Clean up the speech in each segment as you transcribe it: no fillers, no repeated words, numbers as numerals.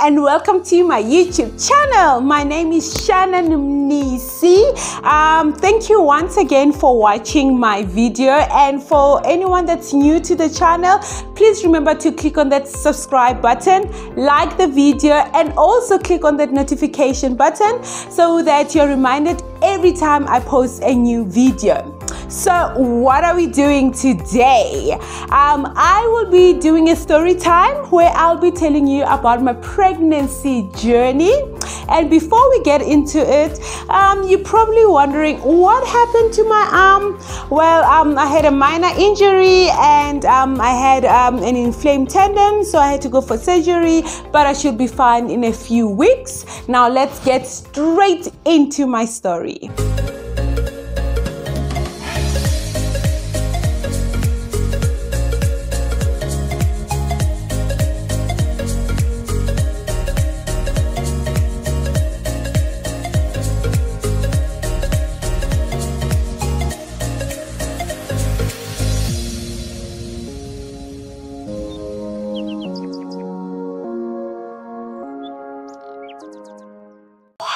and welcome to my YouTube channel. My name is Shannon Mnisi. Thank you once again for watching my video, and for anyone that's new to the channel, please remember to click on that subscribe button, like the video, and also click on that notification button so that you're reminded every time I post a new video. So what are we doing today? I will be doing a story time where I'll be telling you about my pregnancy journey. And before we get into it, you're probably wondering what happened to my arm. Well, I had a minor injury, and I had an inflamed tendon, so I had to go for surgery, but I should be fine in a few weeks. Now let's get straight into my story.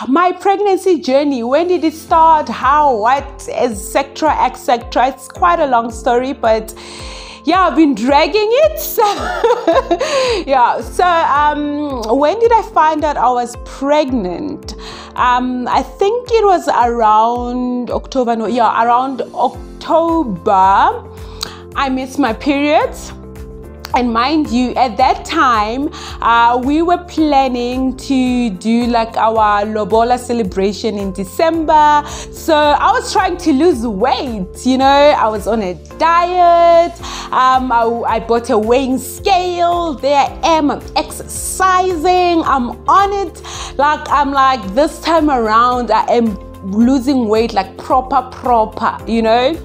My pregnancy journey, when did it start, how, what, etc, etc. It's quite a long story, but yeah, I've been dragging it. When did I find out I was pregnant? I think it was around October. Around October I missed my periods. And mind you, at that time, we were planning to do like our lobola celebration in December. So I was trying to lose weight, you know, I was on a diet. I bought a weighing scale. There I am, I'm exercising, I'm on it. I'm like, this time around, I am losing weight like proper, you know.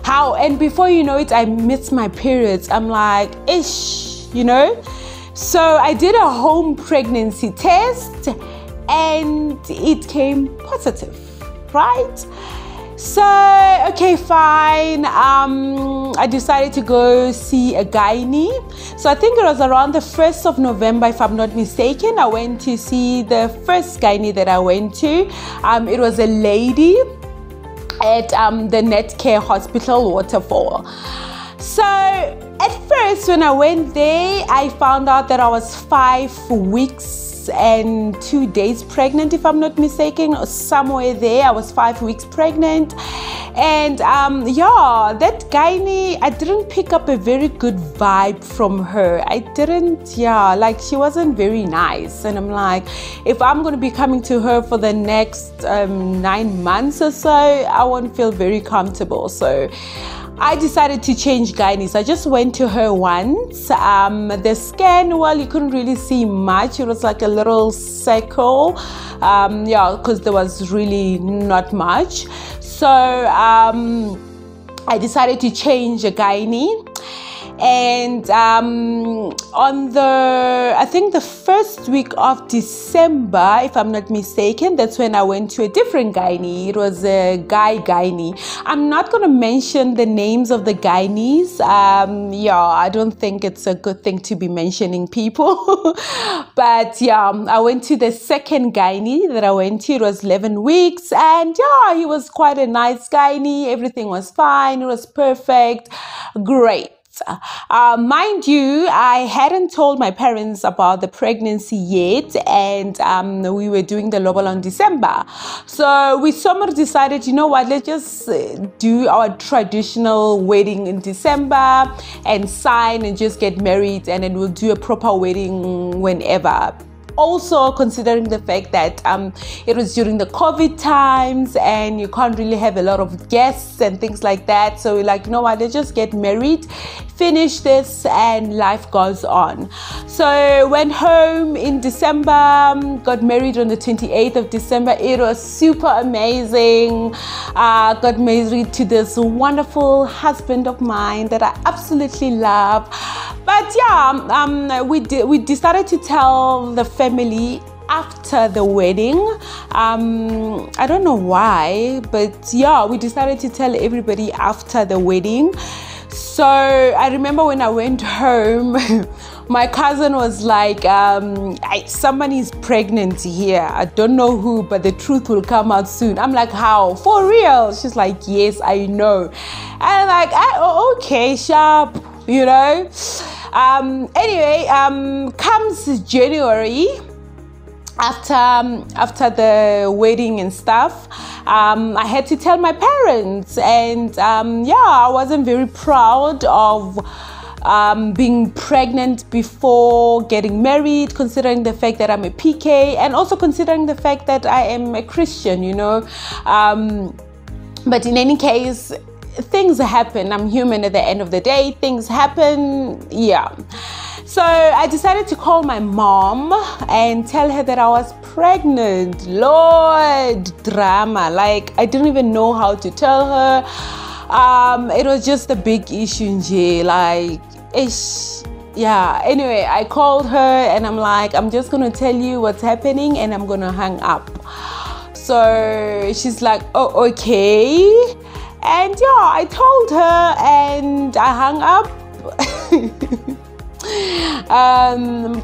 And before you know it, I missed my periods. I'm like, ish, you know. So I did a home pregnancy test and it came positive, right? So, okay, fine. I decided to go see a gynae. So I think it was around the 1st of November, if I'm not mistaken. I went to see the first gynae that I went to. It was a lady at the Netcare Hospital, Waterfall. So at first when I went there, I found out that I was 5 weeks and 2 days pregnant, if I'm not mistaken, or somewhere there. I was 5 weeks pregnant. And that gynae, I didn't pick up a very good vibe from her. I didn't, she wasn't very nice. And I'm like, if I'm going to be coming to her for the next 9 months or so, I won't feel very comfortable. So I decided to change gynaes. I just went to her once. The scan, well, you couldn't really see much. It was like a little circle, because there was really not much. So I decided to change a gynae. And on I think the first week of December, if I'm not mistaken, that's when I went to a different gynae. It was a gynae. I'm not going to mention the names of the gynaes. I don't think it's a good thing to be mentioning people. But I went to the second gynae that I went to. It was 11 weeks. And he was quite a nice gynae. Everything was fine. It was perfect. Great. Mind you, I hadn't told my parents about the pregnancy yet, and we were doing the lobola on December. So we somewhat decided, you know what, let's just do our traditional wedding in December and sign and just get married, and then we'll do a proper wedding whenever. Also considering the fact that it was during the COVID times and you can't really have a lot of guests and things like that. So we're like, you know what, let's just get married, finish this, and life goes on. So went home in December, got married on the 28th of December. It was super amazing. Got married to this wonderful husband of mine that I absolutely love. But we decided to tell the family after the wedding. I don't know why, but we decided to tell everybody after the wedding. So I remember when I went home, my cousin was like, somebody is pregnant here. I don't know who, but the truth will come out soon. I'm like, how? For real? She's like, yes, I know. And I'm like, okay, sharp, you know. Anyway, comes January, after the wedding and stuff, I had to tell my parents, and I wasn't very proud of being pregnant before getting married, considering the fact that I'm a PK, and also considering the fact that I am a Christian, you know. But in any case, things happen. I'm human at the end of the day. Things happen, yeah. So I decided to call my mom and tell her that I was pregnant. Lord, drama. Like, I didn't even know how to tell her. It was just a big issue, like, yeah. Anyway, I called her and I'm like, I'm just gonna tell you what's happening and I'm gonna hang up. So she's like, oh, okay. And yeah, I told her and I hung up.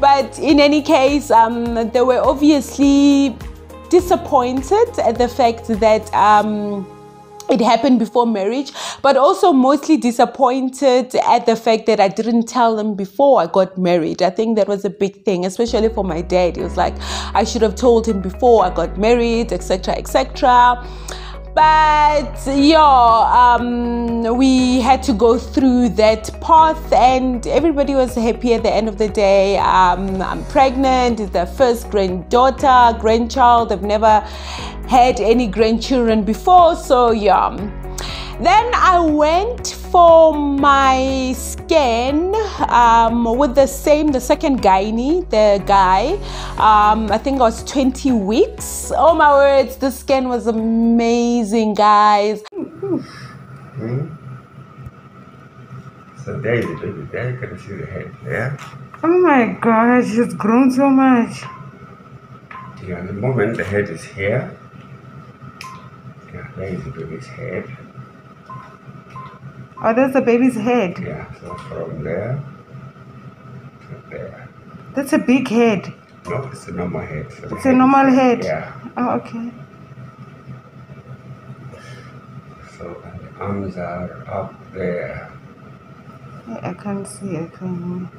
But in any case, they were obviously disappointed at the fact that it happened before marriage, but also mostly disappointed at the fact that I didn't tell them before I got married. I think that was a big thing, especially for my dad. He was like, I should have told him before I got married, etc., etc. But yeah, we had to go through that path, and everybody was happy at the end of the day. I'm pregnant. It's their first grandchild. I've never had any grandchildren before, so yeah. Then I went for my scan with the second gynae, the guy. I think I was 20 weeks. Oh my words, the scan was amazing, guys. So there is the baby there. You can see the head there. Oh my gosh, it's grown so much. Yeah, the moment the head is here. Yeah, there is the baby's head. Oh, that's the baby's head. Yeah, so from there to there. That's a big head. No, it's a normal head. So it's a normal head? Yeah. Oh, okay. So and the arms are up there. I can't see. I can't.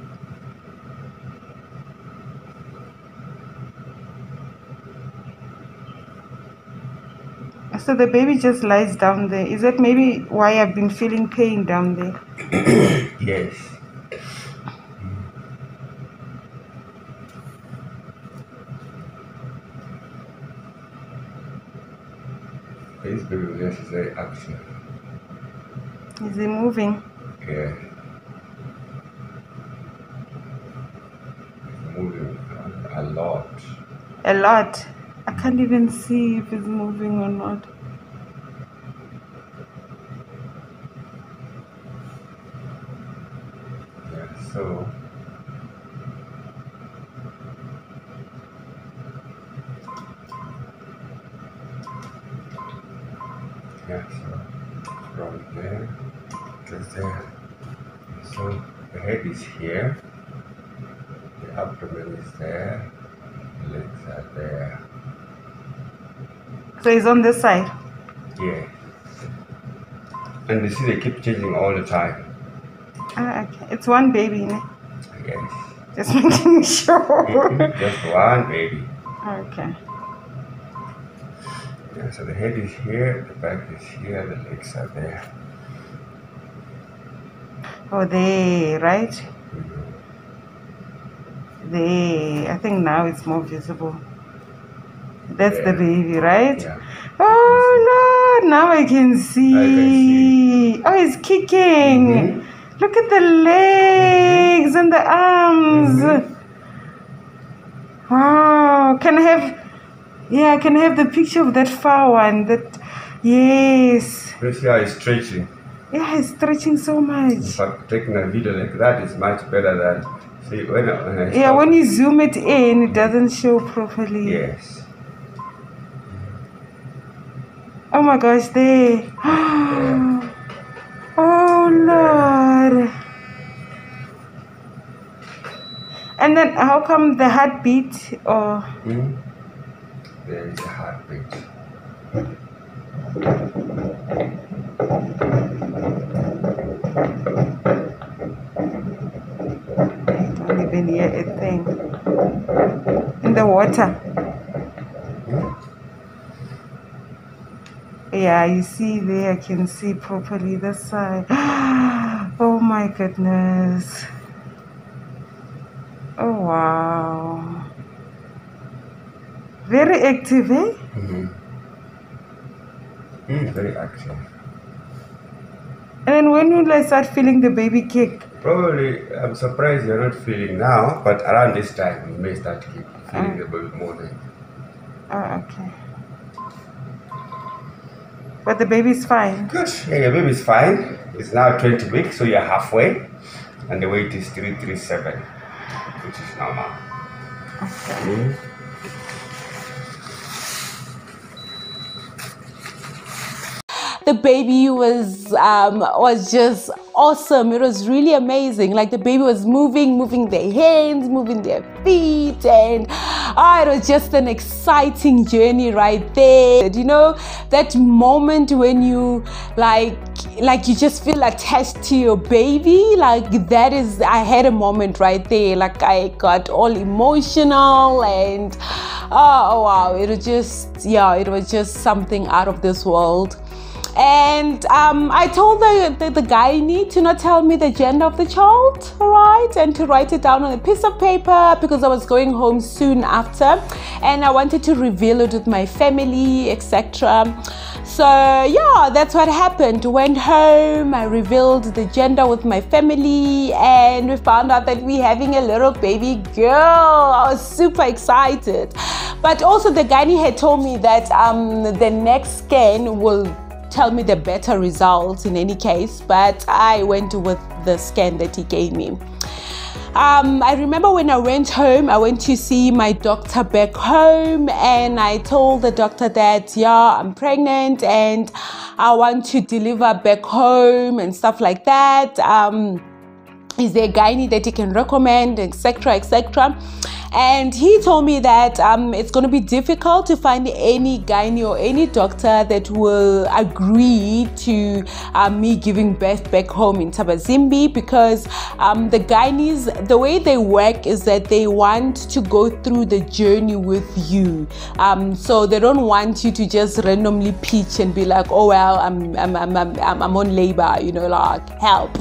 So the baby just lies down there. Is that maybe why I've been feeling pain down there? Yes. This baby is very active. Is he moving? Yeah. He's moving a lot. A lot? I can't even see if it's moving or not. Yeah, so from there to there. So the head is here, the abdomen is there, the legs are there. So he's on this side? Yeah. And you see they keep changing all the time. Ah, okay. It's one baby, ne? Yes. Just making sure. Just one baby. Okay. Yeah, so the head is here, the back is here, the legs are there. Oh, there, right? Mm-hmm. There. I think now it's more visible. That's Yeah. the baby, right? Yeah. Oh, Lord. Now I can see. Oh, he's kicking. Mm-hmm. Look at the legs and the arms. Mm-hmm. Wow. Can I have the picture of that far one? Yes. You see how it's stretching. Yeah, it's stretching so much. In fact, taking a video like that is much better than, see, when I Yeah, stop. when you zoom it in, it doesn't show properly. Yes. Oh my gosh, there. Oh, Lord. And then how come the heartbeat or? There is a heartbeat. I don't even hear a thing. In the water. Yeah, you see there, I can see properly this side. Oh my goodness. Oh wow. Very active, eh? Very active. And then when will I start feeling the baby kick? Probably, I'm surprised you're not feeling now, but around this time you may start feeling the baby more than. Oh, okay. But the baby's fine. Good. Yeah, your baby's fine. It's now 20 weeks, so you're halfway. And the weight is 337, which is normal. Okay. The baby was just awesome. It was really amazing. Like the baby was moving their hands, moving their feet, and it was just an exciting journey right there. You know, that moment when you like you just feel attached to your baby, like that is, I had a moment right there. Like I got all emotional and oh wow, it was just something out of this world. And I told the gynae to not tell me the gender of the child, right, and to write it down on a piece of paper because I was going home soon after, and I wanted to reveal it with my family, etc. So yeah, that's what happened. Went home, I revealed the gender with my family, and we found out that we're having a little baby girl. I was super excited, but also the gynae had told me that the next scan will tell me the better results in any case, but I went with the scan that he gave me. I remember when I went home, I went to see my doctor back home, and I told the doctor that yeah, I'm pregnant and I want to deliver back home and stuff like that. Is there a gynae that he can recommend, etc., etc.? And he told me that it's going to be difficult to find any gynae or any doctor that will agree to me giving birth back home in Tabazimbi, because the gynaes, the way they work is that they want to go through the journey with you. So they don't want you to just randomly pitch and be like, oh well, I'm on labor, you know, like help.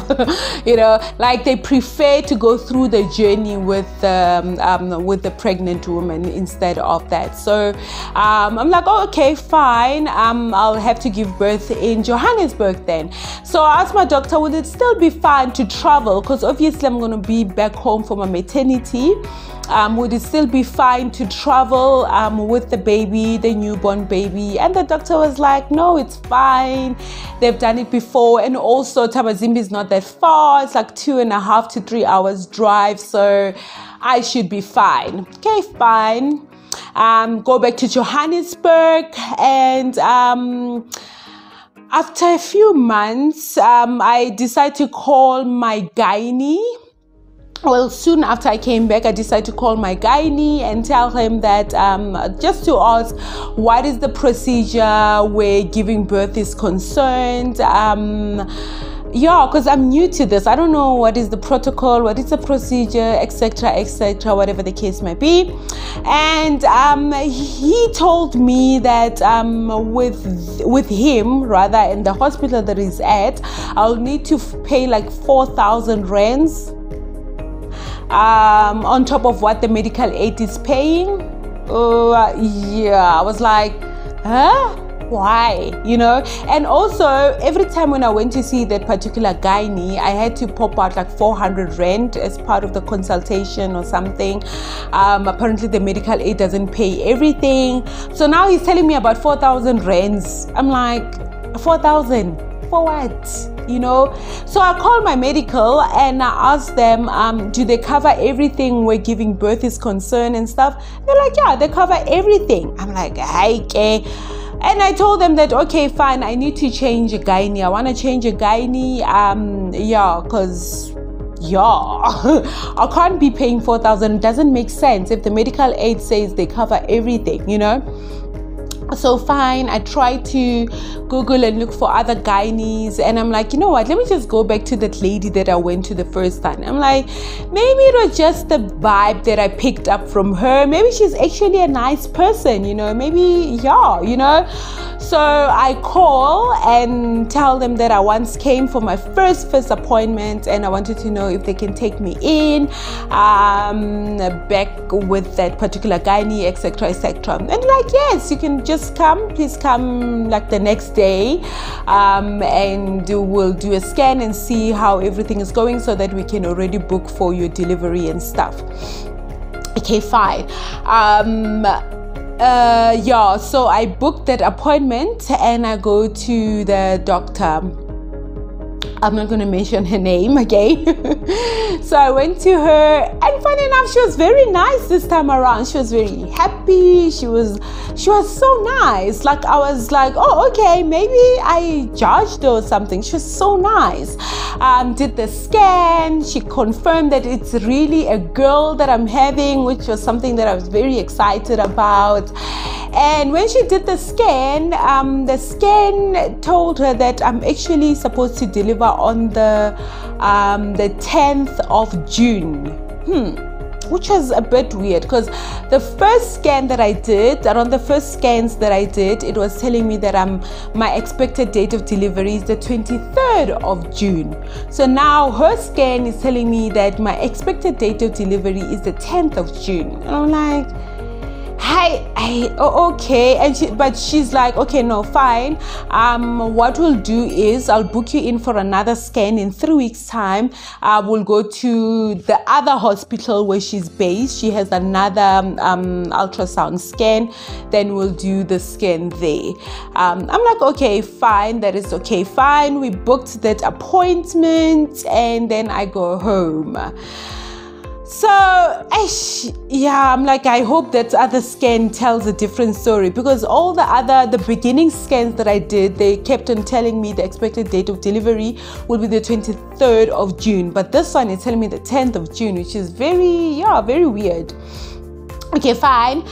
You know, like they prefer to go through the journey with the pregnant woman instead of that. So I'm like, oh, okay, fine. I'll have to give birth in Johannesburg then. So I asked my doctor, would it still be fine to travel? Because obviously I'm going to be back home for my maternity. Would it still be fine to travel with the baby, the newborn baby? And the doctor was like, no, it's fine. They've done it before. And also Tabazimbi is not that far. It's like 2.5 to 3 hours drive. So I should be fine. Okay, fine. Go back to Johannesburg, and after a few months, I decided to call my gynae. Well, soon after I came back, I decided to call my gynae and tell him that just to ask what is the procedure where giving birth is concerned. Yeah, because I'm new to this. I don't know what is the protocol, what is the procedure, etc., etc., whatever the case might be. And he told me that with him, rather, in the hospital that he's at, I'll need to pay like 4,000 rands on top of what the medical aid is paying. Yeah, I was like, huh? Why? You know? And also every time when I went to see that particular gynae, I had to pop out like 400 rand as part of the consultation or something. Apparently the medical aid doesn't pay everything, so now he's telling me about 4,000 rands. I'm like, 4,000 for what? You know? So I called my medical and I asked them, do they cover everything where giving birth is concerned and stuff? They're like, yeah, they cover everything. I'm like, okay. And I told them that, okay, fine, I need to change a gynae. I want to change a gynae. Yeah, because yeah, I can't be paying 4,000. It doesn't make sense if the medical aid says they cover everything, you know. So fine, I tried to Google and look for other gynaes, and I'm like, you know what, let me just go back to that lady that I went to the first time. I'm like, maybe it was just the vibe that I picked up from her. Maybe she's actually a nice person, you know, maybe, yeah, you know. So I call and tell them that I once came for my first appointment, and I wanted to know if they can take me in back with that particular gynae, etc., etc. And like, yes, you can just come, please come like the next day, and we'll do a scan and see how everything is going so that we can already book for your delivery and stuff. Okay, fine. Yeah, so I booked that appointment and I go to the doctor. I'm not going to mention her name again. So I went to her, and funny enough, she was very nice this time around. She was very happy. She was so nice. Like, I was like, oh, okay, maybe I judged her or something. She was so nice. Did the scan. She confirmed that it's really a girl that I'm having, which was something that I was very excited about. And when she did the scan told her that I'm actually supposed to deliver on the 10th of June. Which was a bit weird, because the first scan that I did, around the first scans that I did, it was telling me that my expected date of delivery is the 23rd of June. So now her scan is telling me that my expected date of delivery is the 10th of June. And I'm like, okay. And but she's like, okay, no, fine. What we'll do is I'll book you in for another scan in 3 weeks time. We'll go to the other hospital where she's based. She has another ultrasound scan. Then we'll do the scan there. I'm like, okay, fine. That is okay, fine. We booked that appointment, and then I go home. So, yeah, I'm like, I hope that other scan tells a different story, because all the beginning scans that I did, they kept on telling me the expected date of delivery will be the 23rd of June. But this one is telling me the 10th of June, which is very weird. Okay, fine.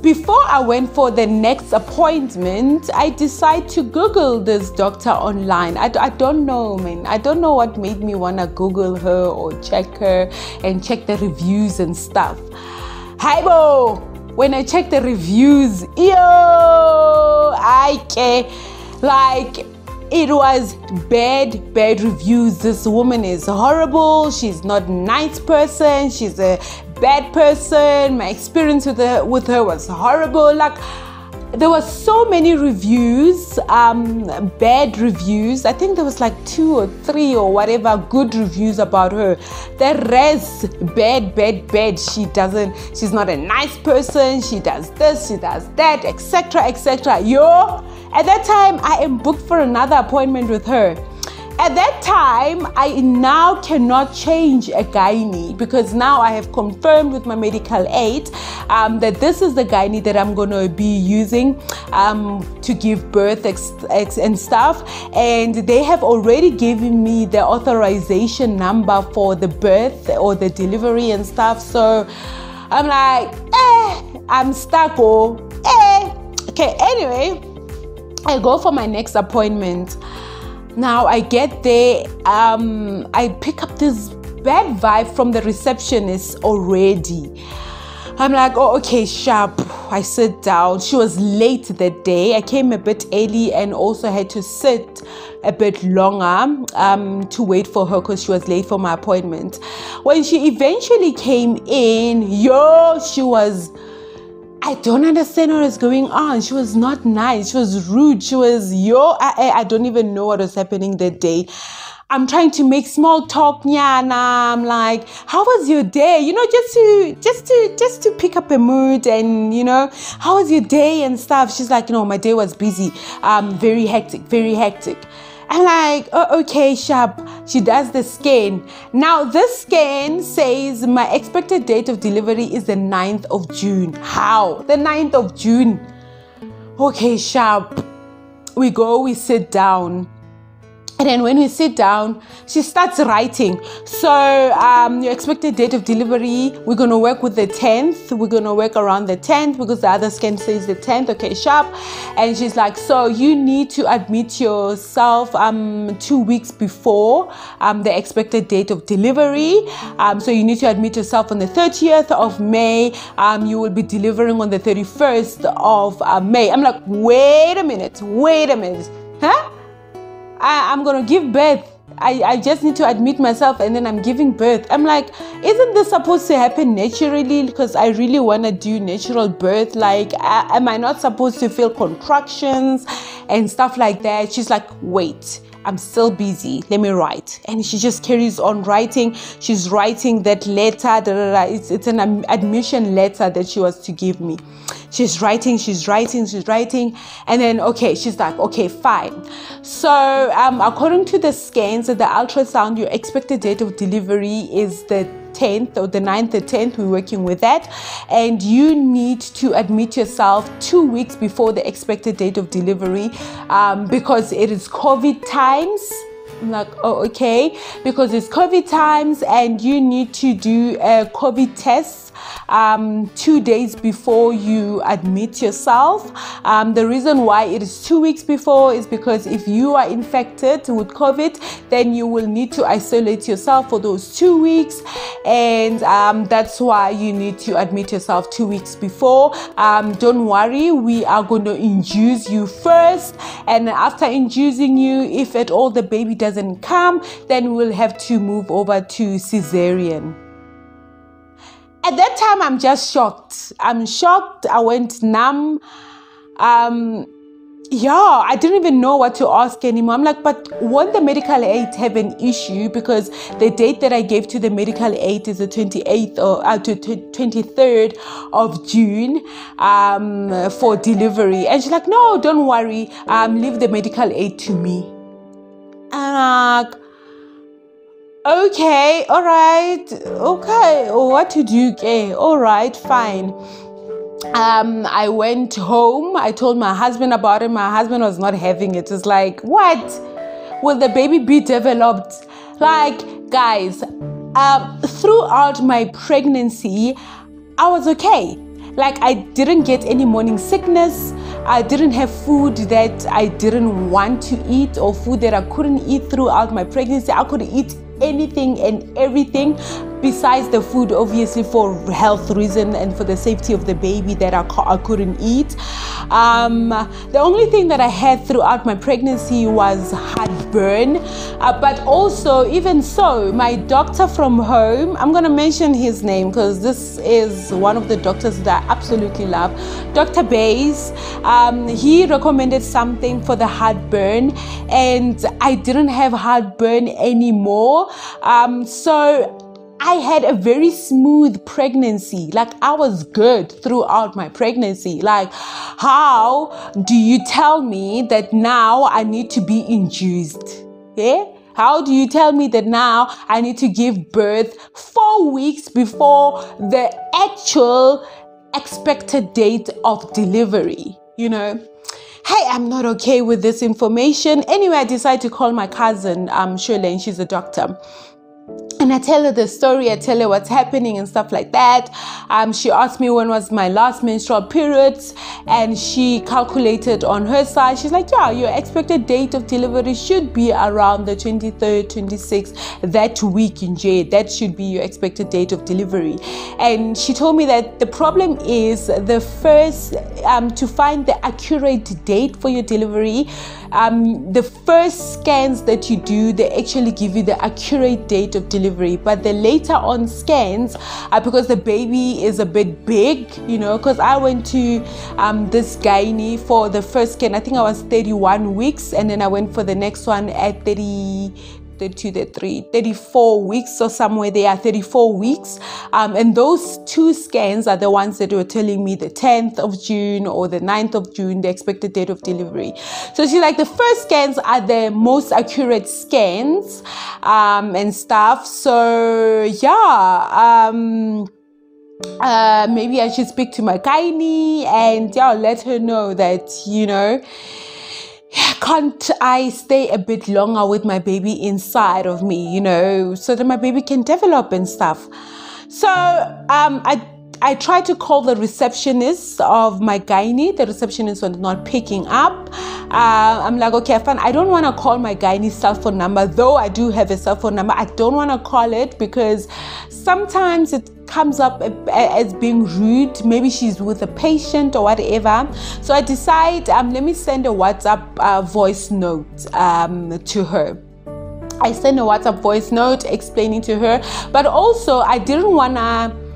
Before I went for the next appointment, I decided to Google this doctor online. I don't know, man. I don't know what made me want to Google her or check her and check the reviews and stuff. Hi, bo. When I check the reviews, it was bad reviews. This woman is horrible. She's not a nice person. She's a bad person. My experience with her was horrible. Like, there was so many reviews, bad reviews. I think there was like 2 or 3 or whatever good reviews about her. The rest, bad. She's not a nice person. She does this, she does that, etc. Yo, at that time, I am booked for another appointment with her. At that time, I now cannot change a gynae, because now I have confirmed with my medical aid that this is the gynae that I'm going to be using to give birth and stuff. And they have already given me the authorization number for the birth or the delivery and stuff. So I'm like, I'm stuck. Okay, anyway, I go for my next appointment. Now I get there, I pick up this bad vibe from the receptionist already. I'm like, oh, okay, sharp. I sit down. She was late that day. I came a bit early and also had to sit a bit longer to wait for her because she was late for my appointment. When she eventually came in, she was... I don't understand what was going on. She was not nice. She was rude. She was, I don't even know what was happening that day. I'm trying to make small talk, Nyana. I'm like, how was your day? Just to pick up a mood and, how was your day and stuff. She's like, my day was busy. Very hectic. I'm like, oh, okay, sharp. She does the scan. Now, this scan says my expected date of delivery is the 9th of June. How? The 9th of June. Okay, sharp. We sit down. And then when we sit down, she starts writing. So your expected date of delivery, we're going to work with the 10th. We're going to work around the 10th because the other scan says the 10th. Okay, sharp. And she's like, so you need to admit yourself 2 weeks before the expected date of delivery. So you need to admit yourself on the 30th of May. You will be delivering on the 31st of May. I'm like, wait a minute. Huh? I'm going to give birth. I just need to admit myself and then I'm giving birth. I'm like, isn't this supposed to happen naturally? Because I really want to do natural birth. Like, am I not supposed to feel contractions and stuff like that? She's like, wait, I'm still busy. Let me write. And she just carries on writing. She's writing that letter. It's an admission letter that she was to give me. She's writing. And then, okay, she's like, okay, fine. So according to the scans and the ultrasound, your expected date of delivery is the 10th or the 9th or 10th. We're working with that. And you need to admit yourself 2 weeks before the expected date of delivery because it is COVID times. I'm like, oh, okay, because it's COVID times and you need to do a COVID test 2 days before you admit yourself. The reason why it is 2 weeks before is because if you are infected with COVID, then you will need to isolate yourself for those 2 weeks, and that's why you need to admit yourself 2 weeks before. Don't worry, we are going to induce you first, and after inducing you, if at all the baby doesn't come, then we'll have to move over to cesarean. At that time, I'm just shocked. I'm shocked. I went numb. I didn't even know what to ask anymore. I'm like, but won't the medical aid have an issue? Because the date that I gave to the medical aid is the 28th or 23rd of June for delivery. And she's like, no, don't worry. Leave the medical aid to me. And I'm like, okay, all right, okay, what to do? Okay, all right, fine. I went home. I told my husband about it. My husband was not having it. It's like, what? Will the baby be developed? Like, guys, throughout my pregnancy, I was okay. Like, I didn't get any morning sickness. I didn't have food that I didn't want to eat or food that I couldn't eat throughout my pregnancy. I could eat anything and everything besides the food, obviously for health reason and for the safety of the baby, that I couldn't eat. The only thing that I had throughout my pregnancy was heartburn, but also, even so, my doctor from home, I'm going to mention his name because this is one of the doctors that I absolutely love, Dr. Bays. He recommended something for the heartburn and I didn't have heartburn anymore. So I had a very smooth pregnancy. Like, I was good throughout my pregnancy. Like, how do you tell me that now I need to be induced? Yeah? How do you tell me that now I need to give birth 4 weeks before the actual expected date of delivery? You know? Hey, I'm not okay with this information. Anyway, I decided to call my cousin, Shirley, and she's a doctor. And I tell her the story, I tell her what's happening and stuff like that. She asked me when was my last menstrual periods, and she calculated on her side. She's like, yeah, your expected date of delivery should be around the 23rd, 26th, that week in J. That should be your expected date of delivery. And she told me that the problem is the first, to find the accurate date for your delivery, the first scans that you do, they actually give you the accurate date of delivery, but the later on scans, because the baby is a bit big, you know, because I went to this Gynae for the first scan. I think I was 31 weeks, and then I went for the next one at 34 weeks or somewhere there, 34 weeks. And those two scans are the ones that were telling me the 10th of June or the 9th of June, the expected date of delivery. So she's like, the first scans are the most accurate scans and stuff. So yeah, maybe I should speak to my gynae and yeah, let her know that, you know, can't I stay a bit longer with my baby inside of me, you know, so that my baby can develop and stuff. So I tried to call the receptionist of my gynae. The receptionist was not picking up. I'm like, okay, fine. I don't want to call my gynae cell phone number, though I do have a cell phone number. I don't want to call it because sometimes it comes up as being rude. Maybe she's with a patient or whatever. So I decide, let me send a WhatsApp voice note to her. I sent a WhatsApp voice note explaining to her, but also I didn't want to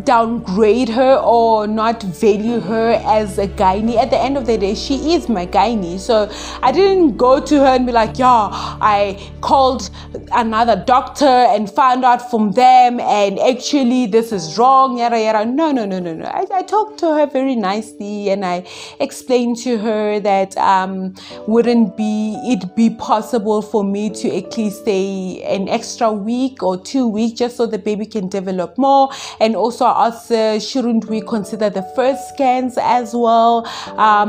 downgrade her or not value her as a gynae. At the end of the day, she is my gynae. So I didn't go to her and be like, yeah, I called another doctor and found out from them and actually this is wrong, yada yada. No. I talked to her very nicely and I explained to her that wouldn't it be possible for me to at least stay an extra week or 2 weeks just so the baby can develop more, and also I asked her, shouldn't we consider the first scans as well,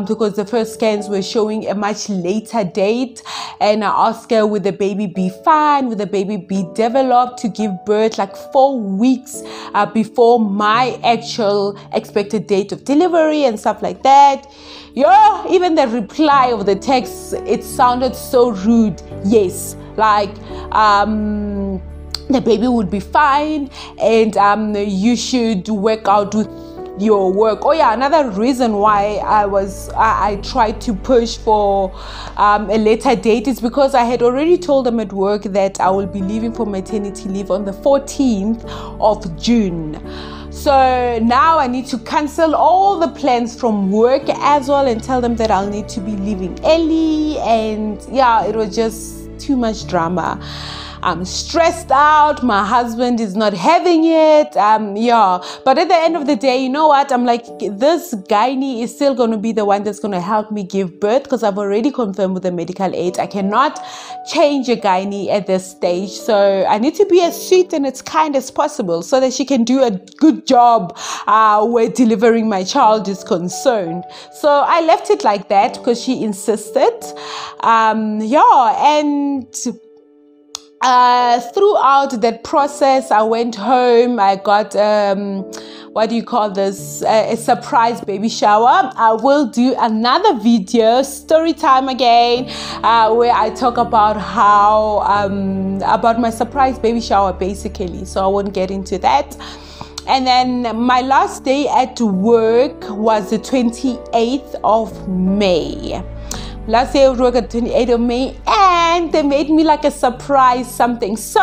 because the first scans were showing a much later date. And I asked her, would the baby be fine, would the baby be developed to give birth like 4 weeks before my actual expected date of delivery and stuff like that. Yeah, even the reply of the text, it sounded so rude. Yes, like the baby would be fine and you should work out with your work. Oh yeah, another reason why I tried to push for a later date is because I had already told them at work that I will be leaving for maternity leave on the 14th of June. So now I need to cancel all the plans from work as well and tell them that I'll need to be leaving early, and yeah, it was just too much drama. I'm stressed out. My husband is not having it. Yeah. But at the end of the day, you know what? I'm like, this gynae is still going to be the one that's going to help me give birth because I've already confirmed with the medical aid. I cannot change a gynae at this stage. So I need to be as sweet and as kind as possible so that she can do a good job where delivering my child is concerned. So I left it like that because she insisted. Yeah. And throughout that process, I went home. I got what do you call this, a surprise baby shower. I will do another video, story time again, where I talk about how about my surprise baby shower basically, so I won't get into that. And then my last day at work was the 28th of May. Last day of work at 28th of May, and they made me like a surprise something. So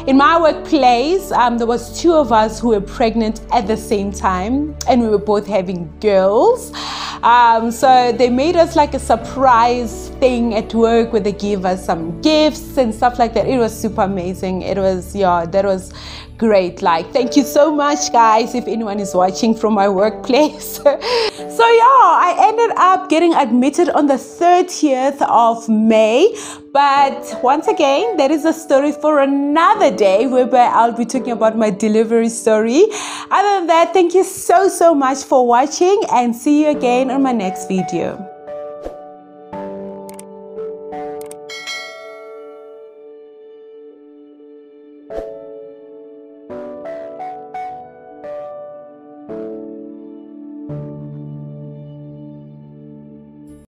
in my workplace, there was 2 of us who were pregnant at the same time, and we were both having girls. So they made us like a surprise thing at work where they gave us some gifts and stuff like that. It was super amazing. It was, yeah, that was great. Like, thank you so much, guys, if anyone is watching from my workplace. So yeah, I ended up getting admitted on the 30th of May. But once again, that is a story for another day whereby I'll be talking about my delivery story. Other than that, thank you so much for watching, and see you again on my next video.